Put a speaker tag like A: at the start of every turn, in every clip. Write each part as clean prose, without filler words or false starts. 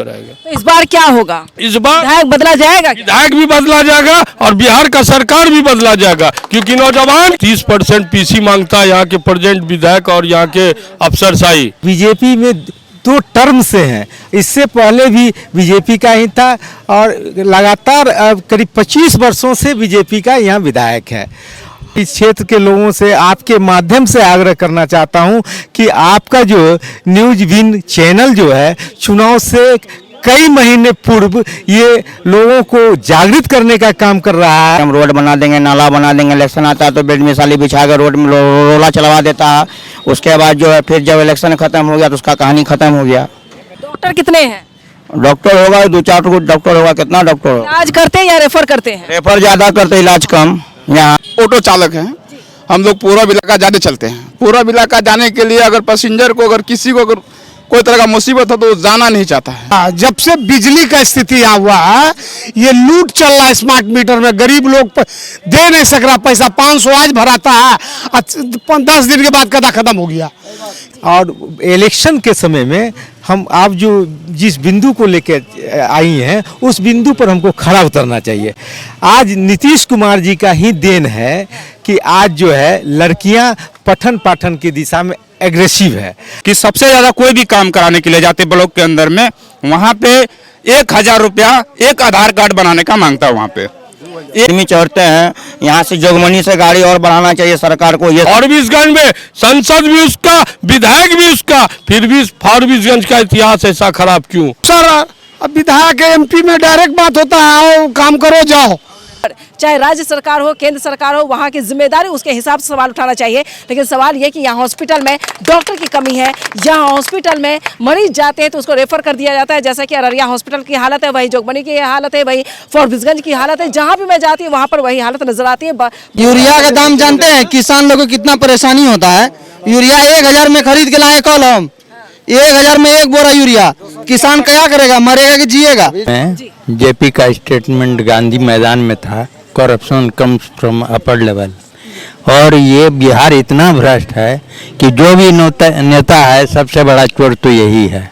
A: रहेगा।
B: तो इस बार क्या होगा?
A: इस बार
B: विधायक बदला जाएगा क्या?
A: विधायक भी बदला जाएगा और बिहार का सरकार भी बदला जाएगा, क्योंकि नौजवान 30% पीसी मांगता है यहाँ के प्रेजेंट विधायक और यहाँ के अफसरशाही।
C: बीजेपी में 2 टर्म से हैं, इससे पहले भी बीजेपी का ही था और लगातार करीब 25 वर्षों से बीजेपी का यहाँ विधायक है। इस क्षेत्र के लोगों से आपके माध्यम से आग्रह करना चाहता हूँ कि आपका जो न्यूज विन चैनल जो है, चुनाव से कई महीने पूर्व ये लोगों को जागृत करने का काम कर रहा है।
D: हम रोड बना देंगे, नाला बना देंगे, इलेक्शन आता है तो बेड मिसाली बिछा कर रोड में रोला चलवा देता है। उसके बाद जो है फिर जब इलेक्शन खत्म हो गया तो उसका कहानी खत्म हो गया।
B: डॉक्टर कितने हैं?
D: डॉक्टर होगा 2-4 डॉक्टर होगा, कितना डॉक्टर होगा?
B: इलाज करते हैं या रेफर करते हैं?
D: रेफर ज्यादा करते, इलाज कम। यहाँ
E: ऑटो चालक हैं हम लोग, पूरा इलाका ज़्यादा चलते हैं। पूरा इलाका जाने के लिए अगर पैसेंजर को अगर किसी को अगर कोई तरह का मुसीबत हो तो वो जाना नहीं चाहता है।
F: जब से बिजली का स्थिति यहाँ हुआ है, ये लूट चल रहा है स्मार्ट मीटर में। गरीब लोग दे नहीं सक रहा पैसा, 500 आज भराता है, 10 दिन के बाद कदा खत्म हो गया।
C: और इलेक्शन के समय में हम आप जो जिस बिंदु को लेकर आई हैं उस बिंदु पर हमको खड़ा उतरना चाहिए। आज नीतीश कुमार जी का ही देन है कि आज जो है लड़कियां पठन पाठन की दिशा में एग्रेसिव है
G: कि सबसे ज़्यादा कोई भी काम कराने के लिए जाते ब्लॉक के अंदर में, वहाँ पे 1000 रुपया एक आधार कार्ड बनाने का मांगता है। वहाँ पे
D: आदमी चढ़ते हैं, यहाँ से जोगमनी से गाड़ी और बढ़ाना चाहिए सरकार को। ये
A: फारबिसगंज में संसद भी उसका, विधायक भी उसका, फिर भी फारबिसगंज का इतिहास ऐसा खराब क्यों?
F: सर अब विधायक MP में डायरेक्ट बात होता है, आओ काम करो जाओ।
B: चाहे राज्य सरकार हो, केंद्र सरकार हो, वहाँ की जिम्मेदारी उसके हिसाब से सवाल उठाना चाहिए। लेकिन सवाल ये कि यहाँ हॉस्पिटल में डॉक्टर की कमी है, यहाँ हॉस्पिटल में मरीज जाते हैं तो उसको रेफर कर दिया जाता है। जैसा कि अररिया हॉस्पिटल की हालत है, वही जोगबनी की हालत है, वही फारबिसगंज की हालत है। जहाँ भी मैं जाती हूँ वहाँ पर वही हालत नजर आती है।
D: यूरिया का दाम जानते हैं किसान लोगों को कितना परेशानी होता है? यूरिया 1000 में खरीद के लाए कल हम, 1000 में 1 बोरा यूरिया। किसान क्या करेगा, मरेगा कि जिएगा?
H: जेपी का स्टेटमेंट गांधी मैदान में था, corruption comes from upper level. और ये बिहार इतना भ्रष्ट है कि जो भी नेता है सबसे बड़ा चोर तो यही है,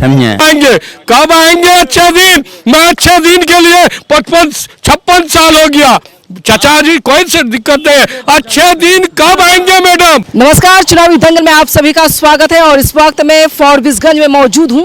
H: समझे?
A: आएंगे कब आएंगे अच्छे दिन? मैं अच्छे दिन के लिए 55-56 साल हो गया। चाचा जी कोई से दिक्कत नहीं है, अच्छे दिन कब आएंगे मैडम?
B: नमस्कार, चुनावी दंगल में आप सभी का स्वागत है। और इस वक्त मैं फारबिसगंज में मौजूद हूं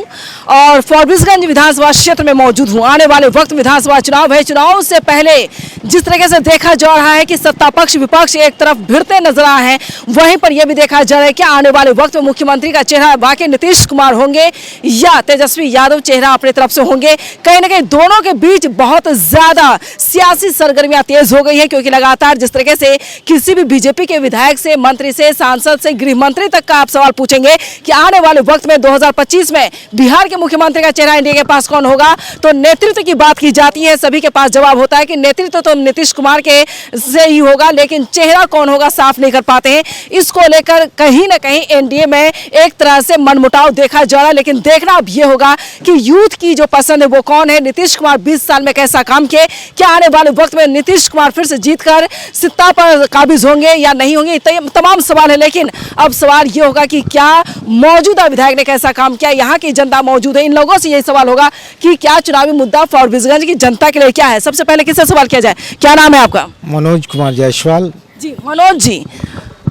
B: और फारबिसगंज विधानसभा क्षेत्र में मौजूद हूं। आने वाले वक्त विधानसभा चुनाव है। चुनाव से पहले जिस तरीके से देखा जा रहा है कि सत्ता पक्ष विपक्ष एक तरफ भिड़ते नजर आए हैं, वहीं पर यह भी देखा जा रहा है कि आने वाले वक्त में मुख्यमंत्री का चेहरा वाकई नीतीश कुमार होंगे या तेजस्वी यादव चेहरा अपनी तरफ से होंगे। कहीं ना कहीं दोनों के बीच बहुत ज्यादा सियासी सरगर्मियां तेज हो गई है, क्योंकि लगातार जिस तरीके से किसी भी बीजेपी के विधायक से, मंत्री से, सांसद से, गृह मंत्री तक का आप सवाल पूछेंगे कि आने वाले वक्त में 2025 में बिहार के मुख्यमंत्री का चेहरा एनडीए के पास कौन होगा, तो नेतृत्व की बात की जाती है। सभी के पास जवाब होता है कि नेतृत्व तो नीतीश कुमार के से ही होगा, लेकिन चेहरा कौन होगा साफ नहीं कर पाते हैं। इसको लेकर कहीं ना कहीं एनडीए में एक तरह से मनमुटाव देखा जा रहा है। लेकिन देखना अब यह होगा कि यूथ की जो पसंद है वो कौन है। नीतीश कुमार 20 साल में कैसा काम किए, क्या आने वाले वक्त में नीतीश कुमार फिर से जीतकर सत्ता पर काबिज होंगे या नहीं होंगे, तमाम सवाल है। लेकिन अब सवाल ये होगा कि क्या मौजूदा विधायक ने कैसा काम किया, यहाँ की जनता मौजूद है, इन लोगों से यही सवाल होगा कि क्या चुनावी मुद्दा फारबिसगंज की जनता के लिए क्या है। सबसे पहले किससे सवाल किया जाए, क्या नाम है आपका?
C: मनोज कुमार जायसवाल।
B: जी मनोज जी,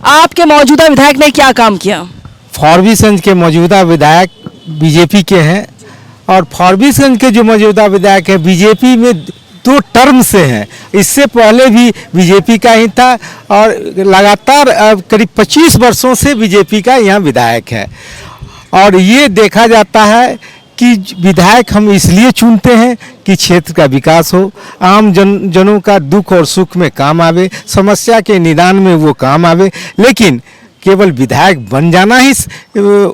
B: आपके मौजूदा विधायक ने क्या काम किया?
C: फारबिसगंज के मौजूदा विधायक बीजेपी के हैं और फारबिसगंज के जो मौजूदा विधायक हैं बीजेपी में 2 टर्म से हैं, इससे पहले भी बीजेपी का ही था और लगातार करीब 25 वर्षों से बीजेपी का यहाँ विधायक है। और ये देखा जाता है कि विधायक हम इसलिए चुनते हैं कि क्षेत्र का विकास हो, आम जनों का दुख और सुख में काम आवे, समस्या के निदान में वो काम आवे। लेकिन केवल विधायक बन जाना ही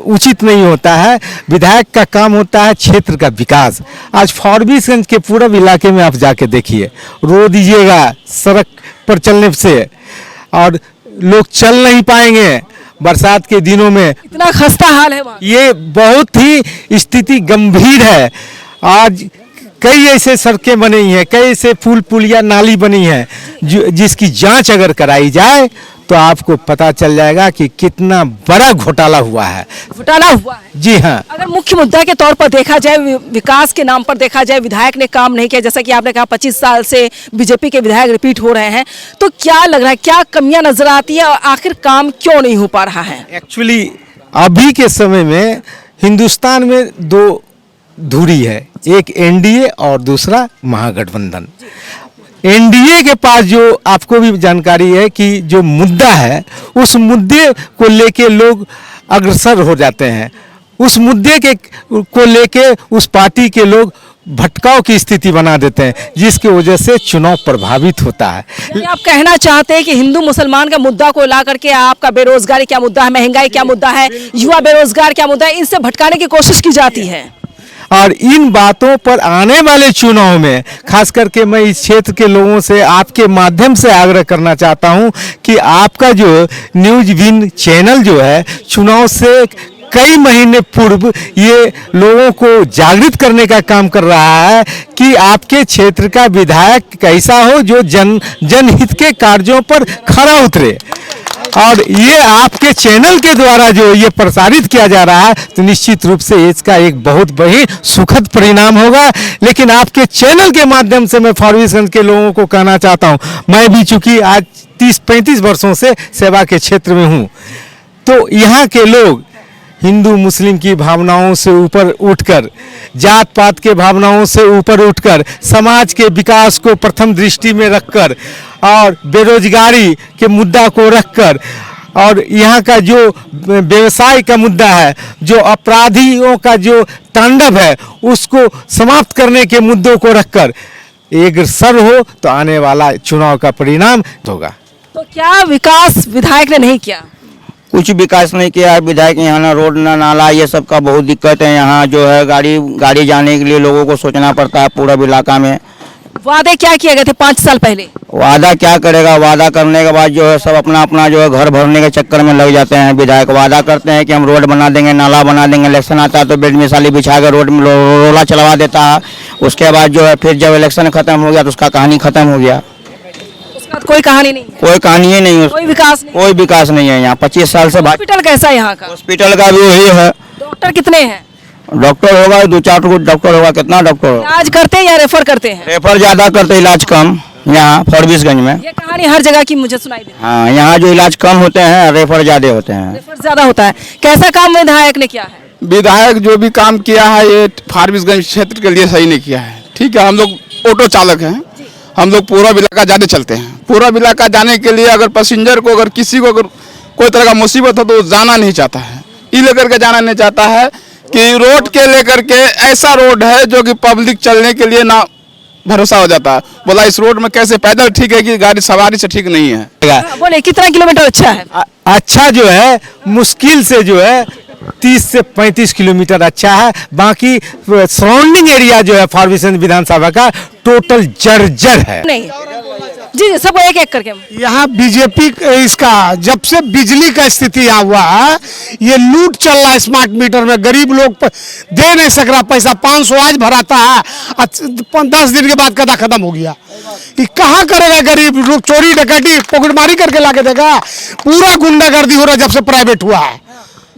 C: उचित नहीं होता है। विधायक का काम होता है क्षेत्र का विकास। आज फारबिसगंज के पूर्व इलाके में आप जाके देखिए, रो दीजिएगा सड़क पर चलने से और लोग चल नहीं पाएंगे बरसात के दिनों में, इतना
B: खस्ता हाल है वहाँ।
C: ये बहुत ही स्थिति गंभीर है। आज कई ऐसे सड़कें बनी हैं, कई ऐसे पुल पुलिया नाली बनी है जिसकी जांच अगर कराई जाए तो आपको पता चल जाएगा कि कितना बड़ा घोटाला हुआ है।
B: घोटाला हुआ है।
C: जी हाँ।
B: अगर मुख्य मुद्दा के तौर पर देखा जाए, विकास के नाम पर देखा जाए, विधायक ने काम नहीं किया, जैसा कि आपने कहा 25 साल से बीजेपी के विधायक रिपीट हो रहे हैं, तो क्या लग रहा है, क्या कमियां नजर आती है और आखिर काम क्यों नहीं हो पा रहा है?
C: एक्चुअली अभी के समय में हिंदुस्तान में दो धुरी है, एक एनडीए और दूसरा महागठबंधन। एनडीए के पास जो आपको भी जानकारी है कि जो मुद्दा है उस मुद्दे को लेके लोग अग्रसर हो जाते हैं, उस मुद्दे के को लेके उस पार्टी के लोग भटकाव की स्थिति बना देते हैं, जिसकी वजह से चुनाव प्रभावित होता है।
B: यानी आप कहना चाहते हैं कि हिंदू मुसलमान का मुद्दा को ला करके आपका बेरोजगारी क्या मुद्दा है, महंगाई क्या मुद्दा है, युवा बेरोजगार क्या मुद्दा है, इनसे भटकाने की कोशिश की जाती है।
C: और इन बातों पर आने वाले चुनाव में खास करके मैं इस क्षेत्र के लोगों से आपके माध्यम से आग्रह करना चाहता हूं कि आपका जो न्यूज विन चैनल जो है, चुनाव से कई महीने पूर्व ये लोगों को जागृत करने का काम कर रहा है कि आपके क्षेत्र का विधायक कैसा हो जो जनहित के कार्यों पर खरा उतरे। और ये आपके चैनल के द्वारा जो ये प्रसारित किया जा रहा है तो निश्चित रूप से इसका एक बहुत बड़ी सुखद परिणाम होगा। लेकिन आपके चैनल के माध्यम से मैं फॉरबिसगंज के लोगों को कहना चाहता हूँ, मैं भी चूंकि आज 30-35 वर्षों से सेवा के क्षेत्र में हूँ, तो यहाँ के लोग हिंदू मुस्लिम की भावनाओं से ऊपर उठकर, जात पात के भावनाओं से ऊपर उठकर, समाज के विकास को प्रथम दृष्टि में रखकर और बेरोजगारी के मुद्दा को रखकर और यहाँ का जो व्यवसाय का मुद्दा है, जो अपराधियों का जो तांडव है, उसको समाप्त करने के मुद्दों को रखकर अग्रसर हो तो आने वाला चुनाव का परिणाम होगा।
B: तो क्या विकास विधायक ने नहीं किया?
I: कुछ विकास नहीं किया है विधायक। यहाँ ना रोड ना नाला ये सब का बहुत दिक्कत है। यहाँ जो है गाड़ी जाने के लिए लोगों को सोचना पड़ता है पूरा इलाका में।
B: वादे क्या किए गए थे 5 साल पहले?
I: वादा क्या करेगा, वादा करने के बाद जो है सब अपना अपना जो है घर भरने के चक्कर में लग जाते हैं। विधायक वादा करते हैं कि हम रोड बना देंगे, नाला बना देंगे, इलेक्शन आता है तो बेड मिसाली बिछा के रोड में रोला चलवा देता है। उसके बाद जो है फिर जब इलेक्शन खत्म हो गया तो उसका कहानी खत्म हो गया।
B: कोई कहानी नहीं है?
I: कोई कहानी ही नहीं,
B: कोई विकास नहीं?
I: कोई विकास नहीं है यहाँ 25 साल से।
B: हॉस्पिटल कैसा है यहाँ का?
I: हॉस्पिटल का भी वही है।
B: डॉक्टर कितने हैं?
I: डॉक्टर होगा 2-4 डॉक्टर होगा। कितना डॉक्टर होगा?
B: इलाज करते हैं या रेफर करते हैं?
I: रेफर ज्यादा करते, इलाज कम। यहाँ फॉरबिसगंज में
B: ये कहानी हर जगह की मुझे सुनाई देती है।
I: हाँ, यहाँ जो इलाज कम होते हैं रेफर ज्यादा होते हैं।
B: रेफर ज्यादा होता है। कैसा काम विधायक ने किया है?
E: विधायक जो भी काम किया है ये फॉरबिसगंज क्षेत्र के लिए सही नहीं किया है। ठीक है, हम लोग ऑटो चालक हैं, हम लोग पूरा इलाका जाने चलते हैं। पूरा इलाका जाने के लिए अगर पैसेंजर को, अगर किसी को अगर कोई तरह का मुसीबत हो तो वो जाना नहीं चाहता है, ये लेकर के जाना नहीं चाहता है कि रोड के लेकर के ऐसा रोड है जो कि पब्लिक चलने के लिए ना भरोसा हो जाता है। बोला इस रोड में कैसे पैदल ठीक है कि गाड़ी सवारी से ठीक नहीं है।
B: बोले कितना किलोमीटर अच्छा है?
C: अच्छा जो है मुश्किल से जो है 30 से 35 किलोमीटर अच्छा है। बाकी सराउंडिंग एरिया जो है फॉरबिसगंज विधानसभा का टोटल जर्जर है।
B: नहीं जी, सब एक एक करके।
F: यहाँ बीजेपी इसका जब से बिजली का स्थिति यहाँ हुआ है, ये लूट चल रहा है स्मार्ट मीटर में। गरीब लोग दे नहीं सक रहा पैसा, 500 आज भराता है, 10 दिन के बाद कदा खत्म हो गया। ये कहाँ करेगा गरीब लोग? चोरी डकैती पॉकेटमारी करके लाके देगा। पूरा गुंडागर्दी हो रहा है जब से प्राइवेट हुआ है।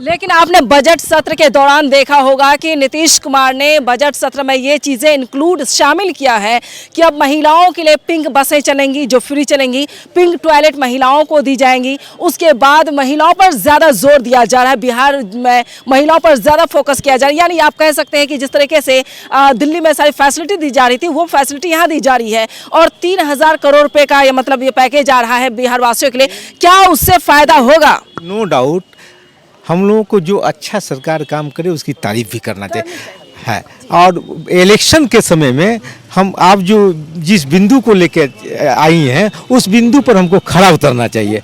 B: लेकिन आपने बजट सत्र के दौरान देखा होगा कि नीतीश कुमार ने बजट सत्र में ये चीज़ें इंक्लूड शामिल किया है कि अब महिलाओं के लिए पिंक बसें चलेंगी जो फ्री चलेंगी, पिंक टॉयलेट महिलाओं को दी जाएंगी। उसके बाद महिलाओं पर ज़्यादा जोर दिया जा रहा है, बिहार में महिलाओं पर ज़्यादा फोकस किया जा रहा है। यानी आप कह सकते हैं कि जिस तरीके से दिल्ली में सारी फैसिलिटी दी जा रही थी वो फैसिलिटी यहाँ दी जा रही है। और 3000 करोड़ रुपये का ये मतलब ये पैकेज आ रहा है बिहार वासियों के लिए, क्या उससे फ़ायदा होगा?
C: नो डाउट हम लोगों को जो अच्छा सरकार काम करे उसकी तारीफ भी करना चाहिए है। और इलेक्शन के समय में हम आप जो जिस बिंदु को लेकर आई हैं उस बिंदु पर हमको खड़ा उतरना चाहिए।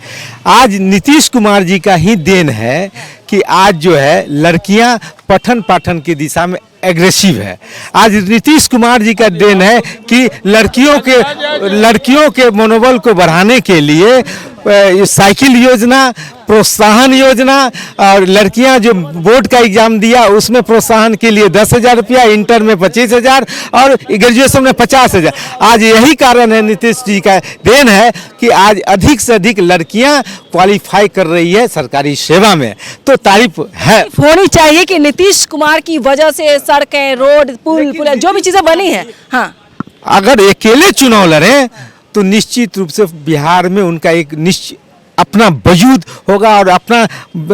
C: आज नीतीश कुमार जी का ही देन है कि आज जो है लड़कियां पठन पाठन की दिशा में एग्रेसिव है। आज नीतीश कुमार जी का देन है कि लड़कियों के मनोबल को बढ़ाने के लिए साइकिल योजना, प्रोत्साहन योजना और लड़कियां जो बोर्ड का एग्जाम दिया उसमें प्रोत्साहन के लिए 10,000 रुपया, इंटर में 25,000 और ग्रेजुएशन में 50,000। आज यही कारण है, नीतीश जी का देन है कि आज अधिक से अधिक लड़कियां क्वालिफाई कर रही है सरकारी सेवा में, तो तारीफ है।
B: होनी चाहिए कि नीतीश कुमार की वजह से सड़कें, रोड, पुल जो भी चीजें बनी है। हाँ,
C: अगर अकेले चुनाव लड़े तो निश्चित रूप से बिहार में उनका एक निश्चित अपना वजूद होगा और अपना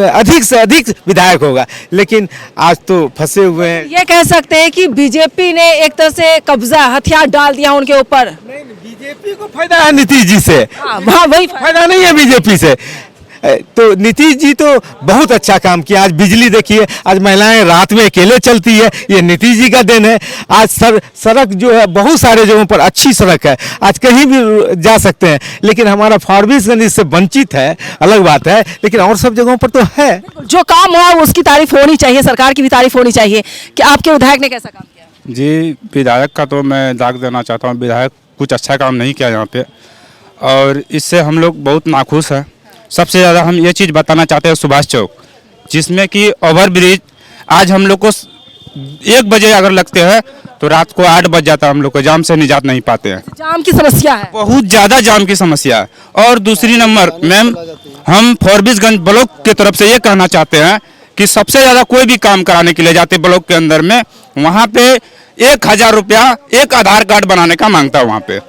C: अधिक से अधिक विधायक होगा, लेकिन आज तो फंसे हुए हैं।
B: ये कह सकते हैं कि बीजेपी ने एक तरह से कब्जा, हथियार डाल दिया उनके ऊपर।
C: बीजेपी को फायदा है नीतीश जी से।
B: हाँ, वही
C: फायदा नहीं है बीजेपी से। तो नीतीश जी तो बहुत अच्छा काम किया। आज बिजली देखिए, आज महिलाएं रात में अकेले चलती है, ये नीतीश जी का देन है। आज सड़क जो है बहुत सारे जगहों पर अच्छी सड़क है, आज कहीं भी जा सकते हैं, लेकिन हमारा फारबिसगंज इससे वंचित है, अलग बात है, लेकिन और सब जगहों पर तो है।
B: जो काम हुआ उसकी तारीफ होनी चाहिए, सरकार की भी तारीफ होनी चाहिए कि आपके विधायक ने कैसा काम किया।
G: जी, विधायक का तो मैं दाग देना चाहता हूँ। विधायक कुछ अच्छा काम नहीं किया यहाँ पे, और इससे हम लोग बहुत नाखुश हैं। सबसे ज़्यादा हम ये चीज़ बताना चाहते हैं सुभाष चौक, जिसमें कि ओवर ब्रिज आज हम लोग को 1 बजे अगर लगते हैं तो रात को 8 बज जाता है, हम लोग को जाम से निजात नहीं पाते हैं।
B: जाम की समस्या है,
G: बहुत ज़्यादा जाम की समस्या है। और दूसरी नंबर मैम, हम फारबिसगंज ब्लॉक की तरफ से ये कहना चाहते हैं कि सबसे ज़्यादा कोई भी काम कराने के लिए जाते ब्लॉक के अंदर में, वहाँ पे 1,000 रुपया एक आधार कार्ड बनाने का मांगता है। वहाँ पे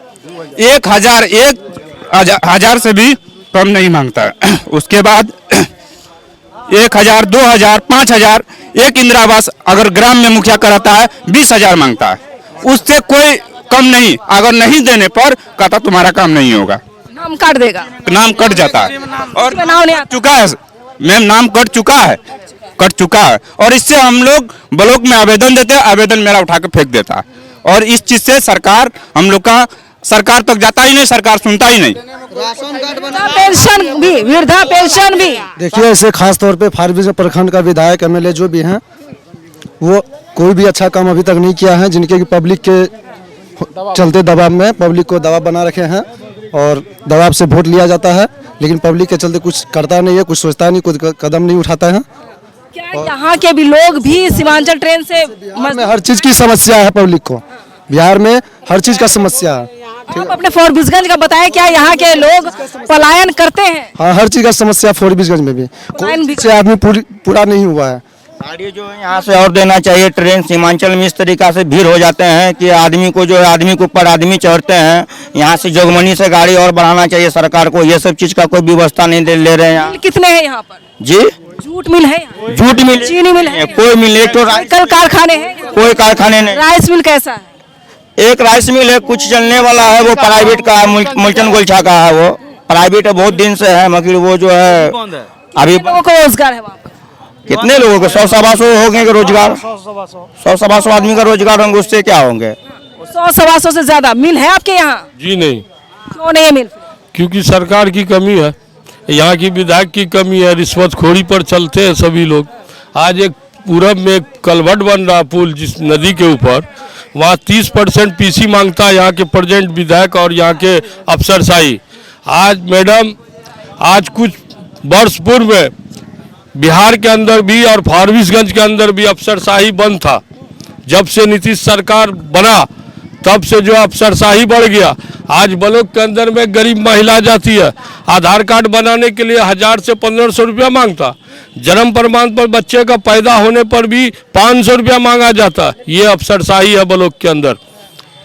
G: 1,000 से भी कम नहीं मांगता है। उसके बाद 1,000, 2,000, 5,000, एक इंदिरा आवास अगर ग्राम में मुखिया कराता है 20,000 मांगता है। उससे कोई कम नहीं, अगर नहीं देने पर कहता तुम्हारा काम नहीं होगा,
B: नाम काट देगा,
G: नाम कट जाता है। और
B: नाम नहीं आता।
G: चुका है मैम, नाम कट चुका है। और इससे हम लोग ब्लॉक में आवेदन देते हैं, आवेदन मेरा उठा के फेंक देता है। और इस चीज से सरकार हम लोग का सरकार तक जाता ही नहीं, सरकार सुनता ही नहीं।
B: पेंशन भी, वृद्धा पेंशन भी।
J: देखिए, ऐसे खास तौर पे फारबिसगंज प्रखंड का विधायक, एमएलए जो भी हैं, वो कोई भी अच्छा काम अभी तक नहीं किया है। जिनके पब्लिक के चलते दबाव में पब्लिक को दबाव बना रखे हैं और दबाव से वोट लिया जाता है, लेकिन पब्लिक के चलते कुछ करता नहीं है, कुछ सोचता नहीं, कुछ कदम नहीं उठाता है।
B: क्या यहाँ के भी लोग भी सीमांचल ट्रेन से
J: बिहार में हर चीज की समस्या है, पब्लिक को बिहार में हर चीज का समस्या है।
B: आप अपने फारबिसगंज का बताएं, क्या यहाँ के लोग पलायन करते हैं?
J: हाँ, हर चीज का समस्या फारबिसगंज में भी,
B: पलायन भी
J: कोई आदमी पूरा नहीं हुआ है।
I: गाड़ी जो है यहाँ से और देना चाहिए। ट्रेन सीमांचल में इस तरीका से भीड़ हो जाते हैं कि आदमी को जो है, आदमी के ऊपर आदमी चढ़ते हैं। यहाँ से जोगमनी से गाड़ी और बढ़ाना चाहिए सरकार को। ये सब चीज का कोई व्यवस्था नहीं ले रहे हैं यहाँ।
B: कितने हैं यहाँ पर?
I: जी,
B: जूट मिल है यहाँ?
I: जूट मिल,
B: चीनी मिल है?
I: कोई मिल, एक तो
B: कल कारखाने हैं?
I: कोई कारखाने नहीं।
B: राइस मिल कैसा है?
I: एक राइस मिल है, कुछ चलने वाला है, वो प्राइवेट का है, मुल्टन गोलछा का है। वो प्राइवेट है, बहुत दिन से है, मगर वो जो है अभी
B: लोगों को रोजगार है वहाँ पर?
I: कितने लोगों को 100-125 होंगे रोजगार, 100-125 आदमी का रोजगार होंगे, उससे क्या होंगे?
B: 100-125 से ज्यादा मिल है आपके यहाँ?
A: जी नहीं।
B: क्यों नहीं है मिल?
A: क्योंकि सरकार की कमी है, यहाँ की विधायक की कमी है, रिश्वतखोरी पर चलते हैं सभी लोग। आज एक पूरब में कलवट बन रहा पुल जिस नदी के ऊपर, वहाँ 30% पीसी मांगता है यहाँ के प्रेजेंट विधायक और यहाँ के अफसरशाही। आज मैडम, आज कुछ वर्ष पूर्व में बिहार के अंदर भी और फारबिसगंज के अंदर भी अफसरशाही बंद था। जब से नीतीश सरकार बना तब से जो अफसरशाही बढ़ गया। आज ब्लॉक के अंदर में गरीब महिला जाती है, आधार कार्ड बनाने के लिए 1000 से 1500 रुपया मांगता। जन्म प्रमाण पर बच्चे का पैदा होने पर भी 500 रुपया मांगा जाता। ये अफसरशाही है ब्लॉक के अंदर,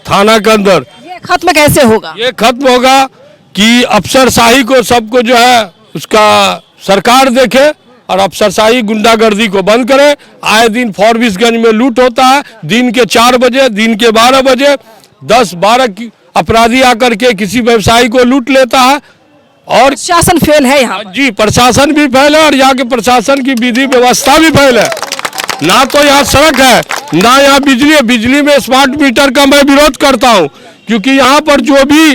A: थाना के अंदर।
B: ये खत्म कैसे होगा?
A: ये खत्म होगा कि अफसरशाही को सबको जो है उसका सरकार देखे और अफसरशाही गुंडागर्दी को बंद करे। आए दिन फारबिसगंज में लूट होता है, दिन के 4 बजे, दिन के 12 बजे 10-12 अपराधी आकर के किसी व्यवसायी को लूट लेता है। और
B: शासन फेल है यहाँ पर।
A: जी, प्रशासन भी फेल है और यहाँ के प्रशासन की विधि व्यवस्था भी फेल है। ना तो यहाँ सड़क है, ना यहाँ बिजली है। बिजली में स्मार्ट मीटर का मैं विरोध करता हूँ, क्योंकि यहाँ पर जो भी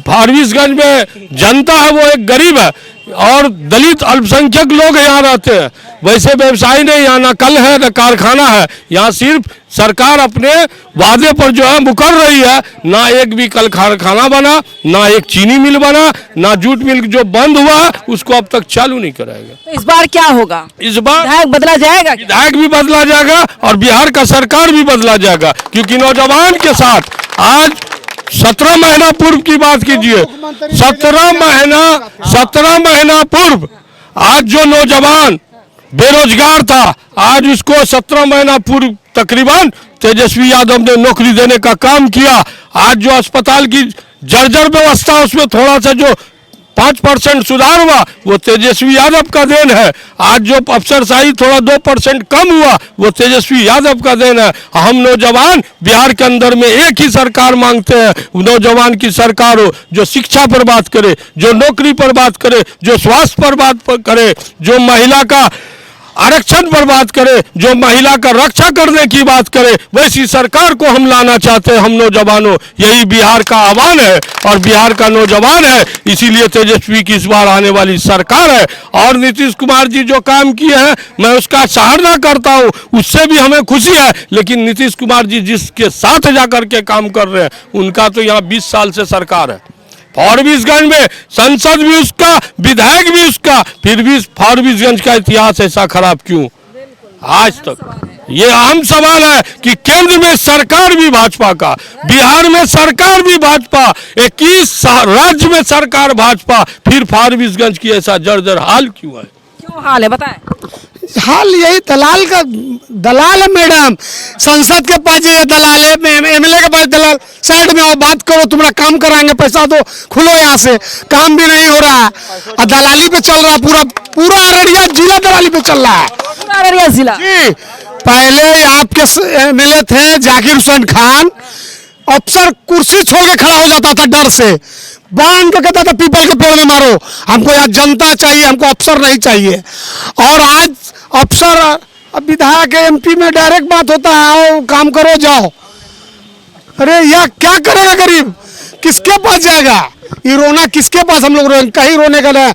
A: फारबिसगंज में जनता है वो एक गरीब है। और दलित अल्पसंख्यक लोग यहाँ रहते हैं। वैसे व्यवसाय नहीं, यहाँ ना कल है ना कारखाना है। यहाँ सिर्फ सरकार अपने वादे पर जो है मुकर रही है। ना एक भी कल कारखाना बना, ना एक चीनी मिल बना, ना जूट मिल जो बंद हुआ उसको अब तक चालू नहीं कराएगा।
B: तो इस बार क्या होगा?
A: इस बार
B: विधायक बदला जाएगा क्या?
A: विधायक भी बदला जाएगा और बिहार का सरकार भी बदला जाएगा, क्योंकि नौजवान के साथ आज 17 महीना पूर्व की बात कीजिए, 17 महीना पूर्व आज जो नौजवान बेरोजगार था, आज उसको 17 महीना पूर्व तकरीबन तेजस्वी यादव ने नौकरी देने का काम किया। आज जो अस्पताल की जर्जर व्यवस्था उसमें थोड़ा सा जो 5% सुधार हुआ वो तेजस्वी यादव का देन है। आज जो अफसरशाही थोड़ा 2% कम हुआ वो तेजस्वी यादव का देन है। हम नौजवान बिहार के अंदर में एक ही सरकार मांगते हैं, नौजवान की सरकार हो जो शिक्षा पर बात करे, जो नौकरी पर बात करे, जो स्वास्थ्य पर बात करे, जो महिला का आरक्षण पर बात करे, जो महिला का रक्षा करने की बात करे। वैसी सरकार को हम लाना चाहते हैं हम नौजवानों। यही बिहार का आह्वान है और बिहार का नौजवान है, इसीलिए तेजस्वी की इस बार आने वाली सरकार है। और नीतीश कुमार जी जो काम किए हैं मैं उसका सराहना करता हूँ, उससे भी हमें खुशी है। लेकिन नीतीश कुमार जी जिसके साथ जाकर के काम कर रहे हैं उनका तो यहाँ 20 साल से सरकार है। फॉरबिसगंज में संसद भी उसका, विधायक भी उसका, फिर भी फॉरबिसगंज का इतिहास ऐसा खराब क्यों आज तक? ये अहम सवाल है कि केंद्र में सरकार भी भाजपा का, बिहार में सरकार भी भाजपा, 21 राज्य में सरकार भाजपा, फिर फॉरबिसगंज की ऐसा जर्जर हाल क्यों है?
B: क्यों हाल है बताएं?
F: हाल यही दलाल है मैडम। संसद के पास ये दलाल है, एमएलए के पास दलाल। साइड में आओ, बात करो, तुम्हारा काम कराएंगे, पैसा दो, खुलो यहाँ से। काम भी नहीं हो रहा है और दलाली पे चल रहा है। पूरा अररिया जिला दलाली पे चल रहा है।
B: पूरा अररिया जिला
F: जी। पहले आपके एमएलए थे जाकिर हुसैन खान, अफसर कुर्सी छोड़ के खड़ा हो जाता था डर से, बांध के कहता था पीपल के पेड़ में मारो, हमको यहाँ जनता चाहिए, हमको अफसर नहीं चाहिए। और आज अफसर, विधायक एमपी में डायरेक्ट बात होता है, आओ काम करो जाओ। अरे यह क्या करेगा गरीब? किसके पास जाएगा? ये रोना किसके पास? हम लोग कहीं रोने का नहीं।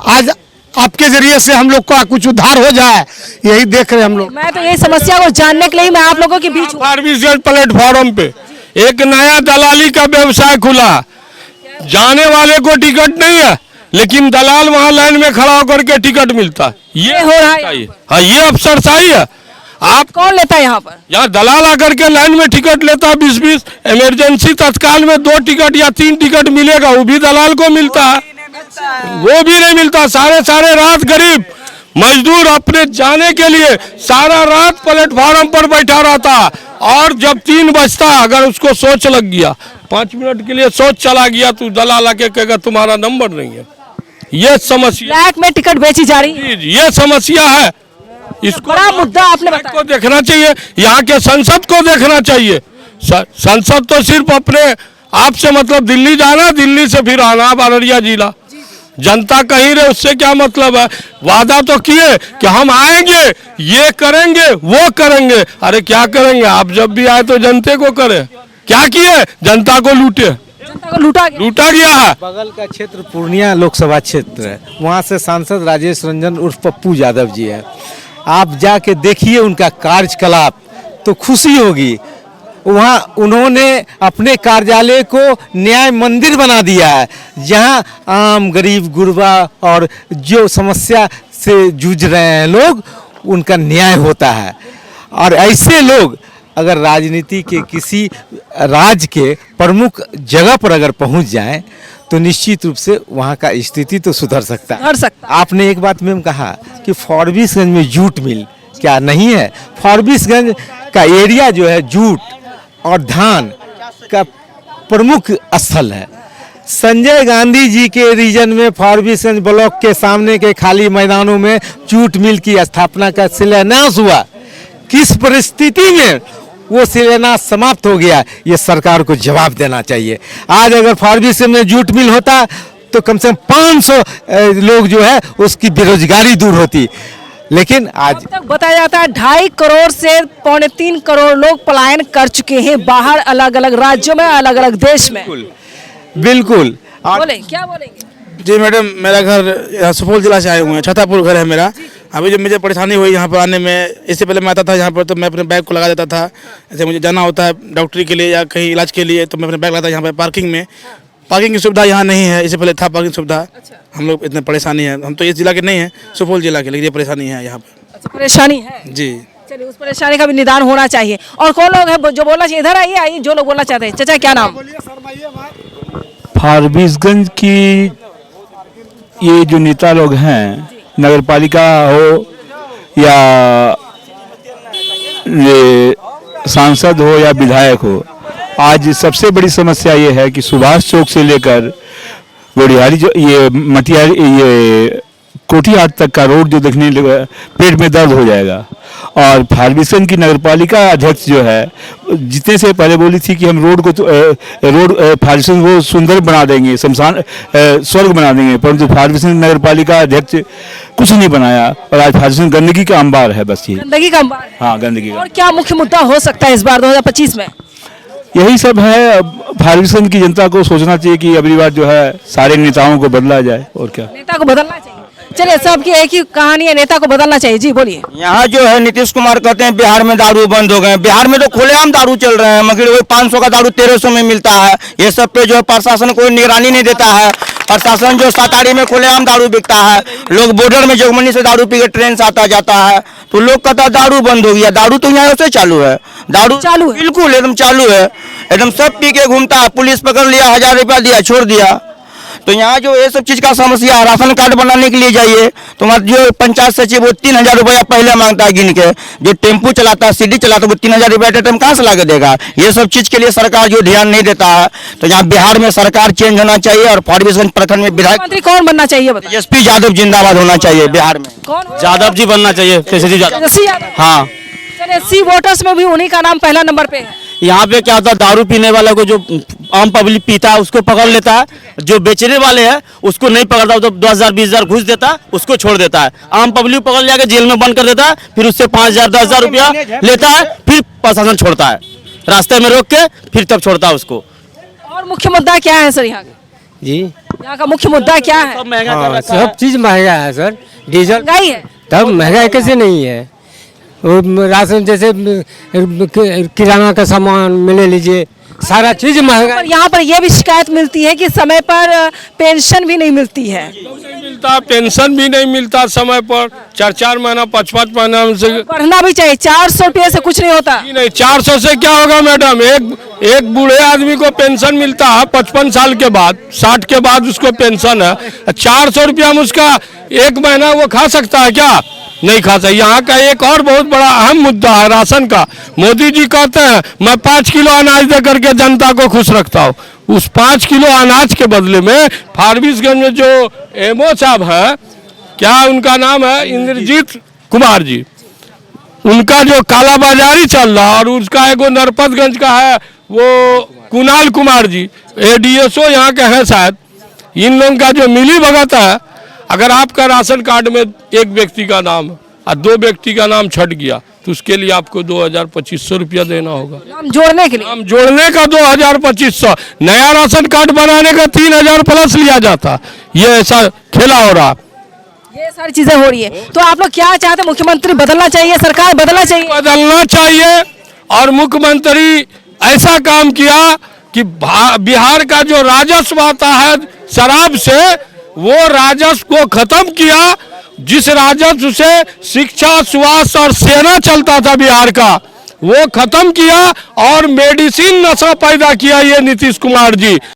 F: आज आपके जरिए से हम लोग का कुछ उद्धार हो जाए, यही देख रहे हम लोग।
B: मैं तो यही समस्या को जानने के लिए मैं आप लोगों के बीच हूं।
A: फॉरबिसगंज प्लेटफॉर्म पे एक नया दलाली का व्यवसाय खुला। जाने वाले को टिकट नहीं है, लेकिन दलाल वहां लाइन में खड़ा होकर के टिकट मिलता है। ये
B: हो रहा है।
A: हाँ, ये अफसरशाही है। आप
B: कौन लेता है यहाँ पर?
A: यहाँ दलाल आकर के लाइन में टिकट लेता है 20-20। इमरजेंसी तत्काल में 2 टिकट या 3 टिकट मिलेगा, वो भी दलाल को मिलता है, वो भी नहीं मिलता। सारे रात गरीब मजदूर अपने जाने के लिए सारा रात प्लेटफॉर्म पर बैठा रहता। और जब 3 बजता, अगर उसको सोच लग गया, 5 मिनट के लिए सोच चला गया, तो दलाल आके कहेगा तुम्हारा नंबर नहीं है। ये समस्या,
B: ब्लैक में टिकट बेची जा रही है,
A: ये समस्या है। इसको
B: बड़ा मुद्दा आपने बताया।
A: को देखना चाहिए, यहाँ के संसद को देखना चाहिए। संसद तो सिर्फ अपने आप से मतलब दिल्ली जाना, दिल्ली से फिर आना अररिया जिला। जनता कहीं रहे उससे क्या मतलब है? वादा तो किए कि हम आएंगे, ये करेंगे, वो करेंगे। अरे क्या करेंगे? आप जब भी आए तो जनता को करें। क्या किए? जनता को लूटे,
B: जनता को लूटा
A: गया है।
C: बगल का क्षेत्र पूर्णिया लोकसभा क्षेत्र है, वहाँ से सांसद राजेश रंजन उर्फ पप्पू यादव जी है। आप जाके देखिए उनका कार्यकलाप, तो खुशी होगी। वहाँ उन्होंने अपने कार्यालय को न्याय मंदिर बना दिया है, जहाँ आम गरीब गुरबा और जो समस्या से जूझ रहे हैं लोग, उनका न्याय होता है। और ऐसे लोग अगर राजनीति के किसी राज्य के प्रमुख जगह पर अगर पहुँच जाएं, तो निश्चित रूप से वहाँ का स्थिति तो सुधर सकता है। आपने एक बात मैम कहा कि फॉरबिसगंज में जूट मिल क्या नहीं है? फॉरबिसगंज का एरिया जो है जूट और धान का प्रमुख स्थल है। संजय गांधी जी के रीजन में फॉरबिसगंज ब्लॉक के सामने के खाली मैदानों में जूट मिल की स्थापना का शिलान्यास हुआ। किस परिस्थिति में वो शिलान्यास समाप्त हो गया, ये सरकार को जवाब देना चाहिए। आज अगर फॉरबिसगंज में जूट मिल होता तो कम से कम 500 लोग जो है उसकी बेरोजगारी दूर होती। लेकिन आज
B: तक बताया जाता है 2.5 करोड़ से 3.25 करोड़ लोग पलायन कर चुके हैं बाहर, अलग अलग राज्यों में, अलग अलग देश में।
C: बिल्कुल।
B: बोले क्या बोलेंगे?
K: जी मैडम, मेरा घर यहाँ सुपौल जिला से आए हुए हैं, छतरपुर घर है मेरा। अभी जो मुझे परेशानी हुई यहाँ पर आने में, इससे पहले मैं आता था यहाँ पर तो मैं अपने बैग को लगा देता था। जैसे मुझे जाना होता है डॉक्टरी के लिए या कहीं इलाज के लिए तो मैं अपने बैग लगाता यहाँ पर पार्किंग में। पार्किंग की सुविधा यहाँ नहीं है, इससे पहले था पार्किंग सुविधा। हम लोग इतने परेशानी है, हम तो इस जिला के नहीं हैं, सुपौल जिला के, लेकिन ये परेशानी है यहाँ पर।
B: अच्छा, परेशानी है
K: जी।
B: चलिए, उस परेशानी का भी निदान होना चाहिए। और कौन लोग हैं जो बोलना चाहिए? इधर आइए, आइए जो लोग बोलना चाहते हैं। चाचा क्या नाम?
L: फारबिसगंज की ये जो नेता लोग हैं, नगर पालिका हो या ये सांसद हो या विधायक हो, आज सबसे बड़ी समस्या ये है कि सुभाष चौक से लेकर गोड़ियारी जो ये मटियारी ये कोठीहाट तक का रोड जो देखने लगा पेट में दर्द हो जाएगा। और फारबिसगंज की नगर पालिका अध्यक्ष जो है जितने से पहले बोली थी कि हम रोड को फारबिसगंज को सुंदर बना देंगे, शमशान स्वर्ग बना देंगे, परंतु फारबिसगंज नगर पालिका अध्यक्ष कुछ नहीं बनाया और आज फारबिसगंज गंदगी का अंबार है। बस ये
B: गंदगी का अंबार है।
L: हाँ, गंदगी का।
B: और क्या मुख्य मुद्दा हो सकता है इस बार 2025 में?
L: यही सब है। फारबिसगंज की जनता को सोचना चाहिए कि अगली बार जो है सारे नेताओं को बदला जाए। और क्या,
B: नेता को बदलना चाहिए। चलिए, सबकी एक ही कहानी है, नेता को बदलना चाहिए। जी बोलिए।
I: यहाँ जो है नीतीश कुमार कहते हैं बिहार में दारू बंद हो गए। बिहार में तो खुलेआम दारू चल रहे हैं, मगर वही 500 का दारू 1300 में मिलता है। ये सब पे जो है प्रशासन कोई निगरानी नहीं देता है। प्रशासन जो साताड़ी में खुलेआम दारू बिकता है, लोग बॉर्डर में जोगमनी से दारू पी के ट्रेन से आता जाता है, तो लोग कहता है दारू बंद हो गया। दारू तो यहाँ से चालू है, दारू
B: चालू है,
I: बिल्कुल एकदम चालू है, एकदम सब पी के घूमता है। पुलिस पकड़ लिया, 1000 रुपया दिया, छोड़ दिया। तो यहाँ जो ये सब चीज का समस्या है, राशन कार्ड बनाने के लिए जाइए तो जो पंचायत सचिव वो 3000 रुपया पहले मांगता है गिन के। जो टेम्पू चलाता है, सीडी चलाता है, वो 3000 रुपया टाइम कहाँ से ला के देगा? ये सब चीज के लिए सरकार जो ध्यान नहीं देता है। तो यहाँ बिहार में सरकार चेंज होना चाहिए और फारबिसगंज प्रखंड में विधायक
B: मंत्री कौन बनना चाहिए?
I: तेजस्वी यादव जिंदाबाद होना चाहिए बिहार में।
B: कौन?
K: यादव जी बनना चाहिए, तेजस्वी यादव। हाँ,
B: चलिए, सी वोटर्स में भी उन्हीं का नाम पहला नंबर पे है।
K: यहाँ पे क्या होता है, दारू पीने वाले को जो आम पब्लिक पीता है उसको पकड़ लेता है, जो बेचने वाले हैं उसको नहीं पकड़ता, तो 10,000 20,000 घूस देता है, उसको छोड़ देता है। आम पब्लिक पकड़ जाकर जेल में बंद कर देता है, फिर उससे 5,000 10,000 रुपया लेता है, फिर प्रशासन छोड़ता है, रास्ते में रोक के फिर तब छोड़ता है उसको।
B: और मुख्य मुद्दा क्या है सर यहाँ का?
C: जी,
B: यहाँ का मुख्य मुद्दा क्या है?
K: सब महंगा कर रखा है।
C: सब चीज महंगा है सर। डीजल
B: महंगाई है।
C: तब महंगाई कैसे नहीं है? राशन जैसे किराना का सामान मिले लीजिए, सारा चीज महंगा।
B: पर यहाँ पर यह भी शिकायत मिलती है कि समय पर पेंशन भी नहीं मिलती है।
A: नहीं मिलता, पेंशन भी नहीं मिलता समय पर। 4-4 महीना 5-5 महीना से
B: बढ़ना भी चाहिए। 400 रुपये से कुछ नहीं होता।
A: नहीं, 400 से क्या होगा मैडम? एक बूढ़े आदमी को पेंशन मिलता है 55 साल के बाद, 60 के बाद उसको पेंशन है। 400 रुपया में उसका एक महीना वो खा सकता है क्या? नहीं खा सकता। यहाँ का एक और बहुत बड़ा अहम मुद्दा है राशन का। मोदी जी कहते हैं मैं 5 किलो अनाज दे करके जनता को खुश रखता हूँ। उस 5 किलो अनाज के बदले में फारबिसगंज में जो एमओ साहब है, क्या उनका नाम है, इंद्रजीत कुमार जी, उनका जो कालाबाजारी चल रहा, और उसका एक नरपतगंज का है वो कुणाल कुमार जी, एडीएसओ यहाँ के हैं शायद। इन लोगों का जो मिली भगत है, अगर आपका राशन कार्ड में एक व्यक्ति का नाम और 2 व्यक्ति का नाम छट गया तो उसके लिए आपको 2,000-2,500 रुपया देना होगा।
B: नाम जोड़ने के लिए,
A: नाम जोड़ने का 2,000-2,500, नया राशन कार्ड बनाने का 3,000 प्लस लिया जाता। ये ऐसा खेला हो रहा,
B: ये सारी चीजें हो रही है। तो आप लोग क्या चाहते हैं? मुख्यमंत्री बदलना चाहिए, सरकार बदलना चाहिए?
A: बदलना चाहिए। और मुख्यमंत्री ऐसा काम किया कि बिहार का जो राजस्व आता है शराब से, वो राजस्व को खत्म किया। जिस राजस्व से शिक्षा, स्वास्थ्य और सेना चलता था बिहार का, वो खत्म किया और मेडिसिन नशा पैदा किया ये नीतीश कुमार जी।